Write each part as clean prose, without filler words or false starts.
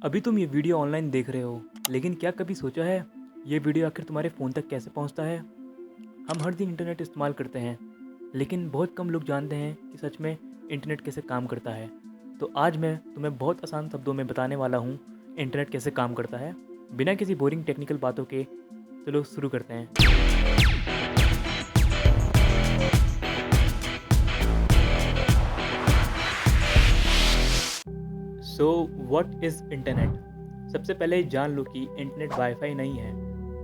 अभी तुम ये वीडियो ऑनलाइन देख रहे हो, लेकिन क्या कभी सोचा है ये वीडियो आखिर तुम्हारे फ़ोन तक कैसे पहुंचता है? हम हर दिन इंटरनेट इस्तेमाल करते हैं, लेकिन बहुत कम लोग जानते हैं कि सच में इंटरनेट कैसे काम करता है। तो आज मैं तुम्हें बहुत आसान शब्दों में बताने वाला हूँ इंटरनेट कैसे काम करता है, बिना किसी बोरिंग टेक्निकल बातों के। चलो शुरू करते हैं। So what is internet? सबसे पहले जान लो कि इंटरनेट वाईफाई नहीं है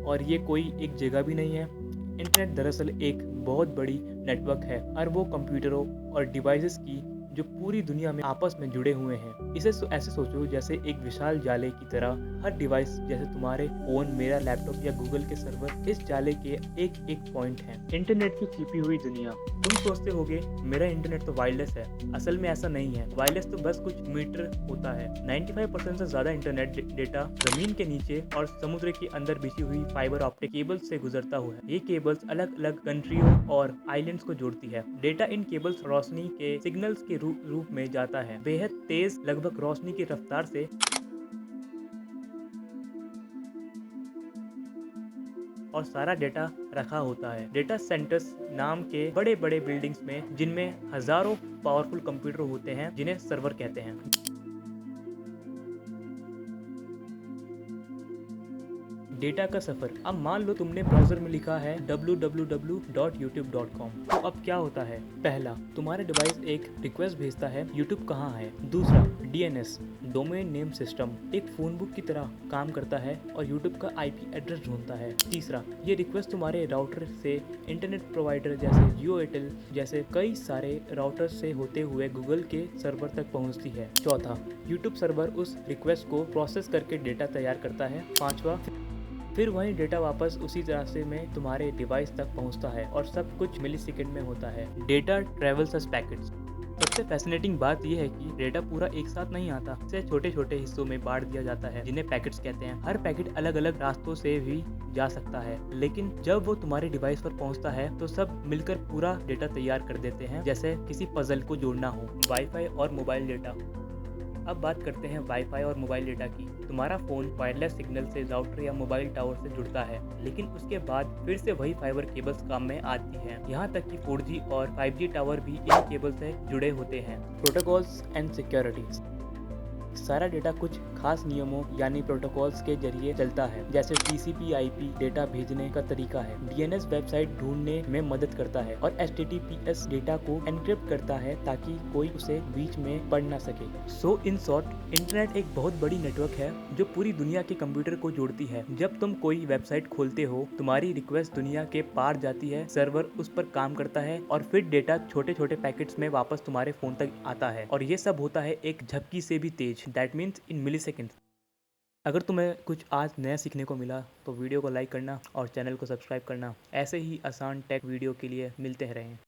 और ये कोई एक जगह भी नहीं है। इंटरनेट दरअसल एक बहुत बड़ी नेटवर्क है और वो कंप्यूटरों और डिवाइसेस की जो पूरी दुनिया में आपस में जुड़े हुए हैं। इसे ऐसे सोचो जैसे एक विशाल जाले की तरह। हर डिवाइस जैसे तुम्हारे फोन, मेरा लैपटॉप या गूगल के सर्वर इस जाले के एक एक पॉइंट है। इंटरनेट की छिपी हुई दुनिया। तुम सोचते होगे मेरा इंटरनेट तो वायरलेस है। असल में ऐसा नहीं है। वायरलेस तो बस कुछ मीटर होता है। 95% से ज्यादा इंटरनेट डेटा जमीन के नीचे और समुद्र के अंदर बिछी हुई फाइबर ऑप्टिक केबल्स से गुजरता हुआ है। ये केबल्स अलग अलग कंट्रियों और आइलैंड्स को जोड़ती है। डेटा इन केबल्स रोशनी के सिग्नल्स के रूप में जाता है, बेहद तेज, लगभग रोशनी की रफ्तार से। और सारा डेटा रखा होता है डेटा सेंटर्स नाम के बड़े बड़े बिल्डिंग्स में, जिनमें हजारों पावरफुल कंप्यूटर होते हैं जिन्हें सर्वर कहते हैं। डेटा का सफर। अब मान लो तुमने ब्राउजर में लिखा है www.youtube.com। तो अब क्या होता है? पहला, तुम्हारा डिवाइस एक रिक्वेस्ट भेजता है, यूट्यूब कहाँ है। दूसरा, डीएनएस, डोमेन नेम सिस्टम, एक फोन बुक की तरह काम करता है और यूट्यूब का आईपी एड्रेस ढूंढता है। तीसरा, ये रिक्वेस्ट तुम्हारे राउटर से इंटरनेट प्रोवाइडर जैसे जियो एयरटेल जैसे कई सारे राउटर से होते हुए गूगल के सर्वर तक पहुंचती है। चौथा, यूट्यूब सर्वर उस रिक्वेस्ट को प्रोसेस करके डेटा तैयार करता है। पांचवा, फिर वही डेटा वापस उसी तरह से में तुम्हारे डिवाइस तक पहुंचता है और सब कुछ मिलीसेकंड में होता है। Data travels as packets. सबसे फैसिनेटिंग बात यह है कि डेटा पूरा एक साथ नहीं आता, इसे छोटे छोटे हिस्सों में बांट दिया जाता है, जिन्हें पैकेट्स कहते हैं। हर पैकेट अलग अलग रास्तों से भी जा सकता है, लेकिन जब वो तुम्हारे डिवाइस पर पहुंचता है तो सब मिलकर पूरा डेटा तैयार कर देते हैं, जैसे किसी पजल को जोड़ना हो। वाईफाई और मोबाइल डेटा। अब बात करते हैं वाईफाई और मोबाइल डेटा की। तुम्हारा फोन वायरलेस सिग्नल से राउटर या मोबाइल टावर से जुड़ता है, लेकिन उसके बाद फिर से वही फाइबर केबल्स काम में आती हैं। यहाँ तक कि 4G और 5G टावर भी इन केबल से जुड़े होते हैं। Protocols and securities. सारा डेटा कुछ खास नियमों यानी प्रोटोकॉल्स के जरिए चलता है, जैसे TCP/IP डेटा भेजने का तरीका है, DNS वेबसाइट ढूंढने में मदद करता है और HTTPS डेटा को एनक्रिप्ट करता है ताकि कोई उसे बीच में पढ़ ना सके। सो इन शॉर्ट, इंटरनेट एक बहुत बड़ी नेटवर्क है जो पूरी दुनिया के कंप्यूटर को जोड़ती है। जब तुम कोई वेबसाइट खोलते हो, तुम्हारी रिक्वेस्ट दुनिया के पार जाती है, सर्वर उस पर काम करता है और फिर डेटा छोटे छोटे पैकेट्स में वापस तुम्हारे फोन तक आता है। और ये सब होता है एक झपकी से भी तेज, that means in millisecond. अगर तुम्हें कुछ आज नया सीखने को मिला तो वीडियो को लाइक करना और चैनल को सब्सक्राइब करना। ऐसे ही आसान टेक वीडियो के लिए मिलते रहें।